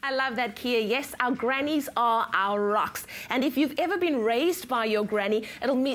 I love that, Kia. Yes, our grannies are our rocks. And if you've ever been raised by your granny,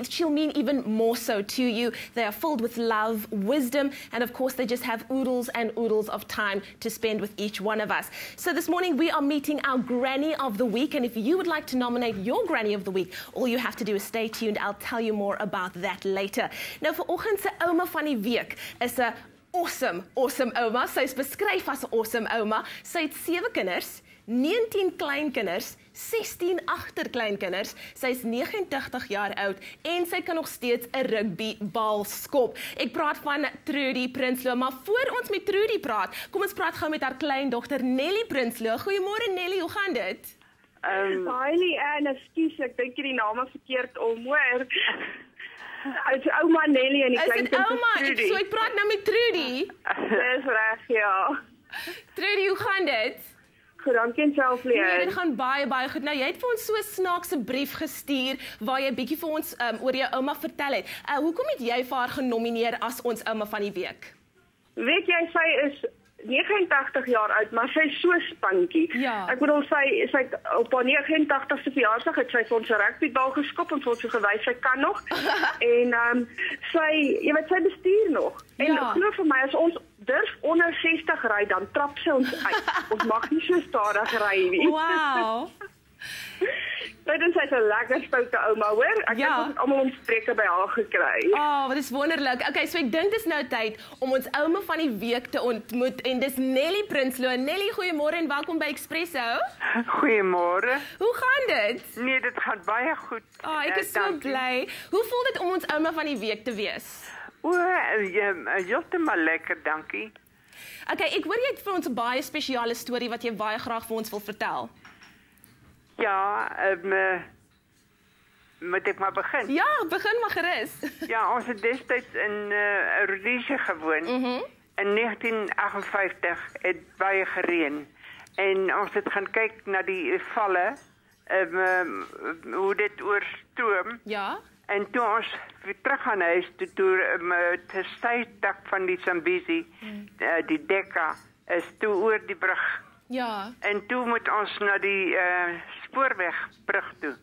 she'll mean even more so to you. They are filled with love, wisdom, and of course, they just have oodles and oodles of time to spend with each one of us. So this morning, we are meeting our Granny of the Week. And if you would like to nominate your Granny of the Week, all you have to do is stay tuned. I'll tell you more about that later. Nou, vanoggend se ouma van die week is 'n awesome ouma. Sy is beskryf as 'n awesome ouma. Sy het 7 kinders, 19 kleinkinders, 16 agterkleinkinders. Sy is 89 jaar oud en sy kan nog steeds 'n rugbybal skop. Ek praat van Trudy Prinsloo, maar voor ons met Trudy praat, kom ons praat gou met haar kleindogter Nelly Prinsloo. Goeiemôre Nelly, hoe gaan dit? Hi Anne, ekskuus, ek dink jy die name verkeerd om, hoor. Is ouma Nelly en die kleinkind Trudy. So ek praat nou met Trudy. Dis reg, ja. Trudy, hoe gaan dit? Goed, dankie en self leer. Nee, dit gaan baie goed. Nou, jy het vir ons so 'n snaakse brief gestuur waar jy 'n bietjie vir ons oor jou ouma vertel het. Hoekom het jy vir haar genomineer as ons ouma van die week? Weet jy, sy is 89 jaar oud, maar sy is so spunkie. Ja. Ek bedoel, sy het op haar 89ste verjaarsdag het sy vir ons 'n rugbybal geskop en vir ons gewys sy kan nog. En jy weet, sy bestuur nog. En glo vir my, as ons durf onder 60 ry, dan trap sy ons uit. Ons mag nie so stadig ry nie. Wow. Dit is 'n lekker stoute ouma, hoor. Ek het ons almal omspreke by haar gekry. Wat is wonderlik. Okay, so ek dink dis nou tyd om ons ouma van die week te ontmoet en dis Nelly Prinsloo. Nelly, goeiemôre en welkom by Expresso. Goeiemôre. Hoe gaan dit? Nee, dit gaan baie goed. Ek is so bly. Hoe voel dit om ons ouma van die week te wees? Heeltemal lekker, dankie. Okay, ek hoor jy het vir ons 'n baie spesiale storie wat jy baie graag vir ons wil vertel. Ja, moet ek maar begin? Ja, begin maar gerus. Ja, ons het destyds in Rhodesia gewoon. In 1958 het baie gereën. En ons het gaan kyk na die valle, hoe dit oorstroom. Ja. En toe ons weer terug gaan huis, toe het styfdak van die Zambezi, die Dekka, is toe oor die brug. Ja. En toe moet ons na die spoorwegbrug toe.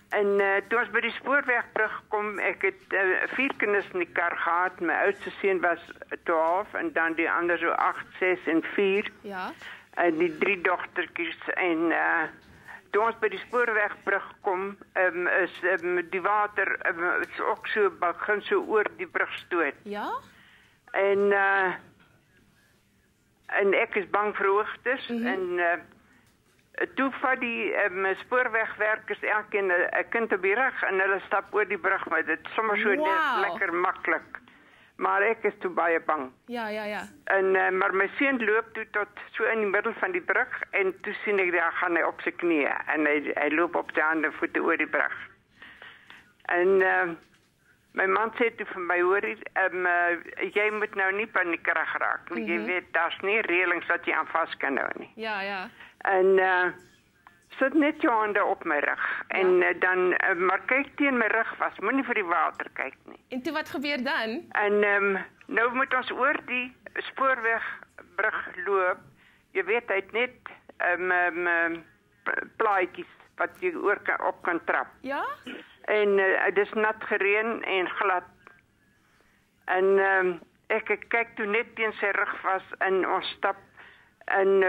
En toe ons by die spoorwegbrug kom, ek het 4 kinders in die kar gehad. My oudste seun was 12 en dan die ander so 8, 6 en 4. Ja. En die 3 dogtertjies en toe ons by die spoorwegbrug kom, is die water is ook so begin so oor die brug stoot. Ja. En ek is bang vir hoogtes en toe vat die spoorwegwerkers elkeen 'n kind op die rug en hulle stap oor die brug, maar dit is sommer so lekker maklik. Maar ek is toe baie bang. Ja. En maar my seun loop toe tot so in die middel van die brug en toe sien ek daar gaan hy op sy knieë en hy loop op sy hande en voete oor die brug. En my man sê toe vir my, hoor, jy moet nou nie paniekerig raak nie. Jy weet, daar's nie reëlings wat jy aan vas kan hou nie. Ja. En sit net jou hande op my rug. En dan, maar kyk teen my rug vas, moenie vir die water kyk nie. En toe wat gebeur dan? En nou moet ons oor die spoorwegbrug loop. Jy weet, hy het net plaatjies wat jy op kan trap. Ja? En dit is nat gereën en glad. En ek kyk toe net teen sy rug vas en ons stap. En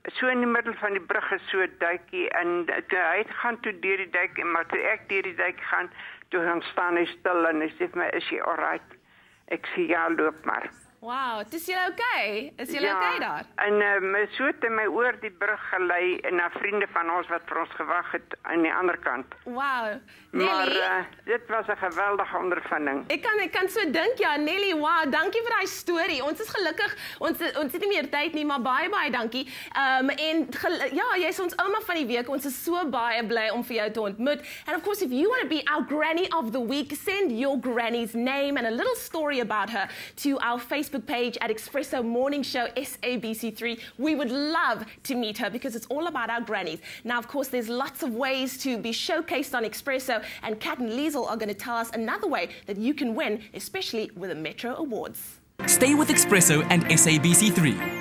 so in die middel van die brug is so 'n duikie en hy gaan toe deur die duik en maar toe ek deur die duik gaan, toe gaan staan hy stil en hy sê vir my, is jy alright? Ek sê ja, loop maar. Wow, is jy okay? Is jy okay daar? En so het my oor die brug gelei en na vriende van ons wat vir ons gewag het aan die ander kant. Wow. Nelly, maar dit was 'n geweldige ondervinding. Ek kan so dink, ja, Nelly, wow, dankie vir daai storie. Ons is gelukkig, ons het nie meer tyd nie, maar baie dankie. Jy's ons ouma van die week. Ons is so baie bly om vir jou te ontmoet. And of course, if you want to be our Granny of the Week, send your granny's name and a little story about her to our Facebook page at Expresso Morning Show SABC3. We would love to meet her because it's all about our grannies. Now, of course, there's lots of ways to be showcased on Expresso, and Kat and Liesel are going to tell us another way that you can win, especially with the Metro Awards. Stay with Expresso and SABC3.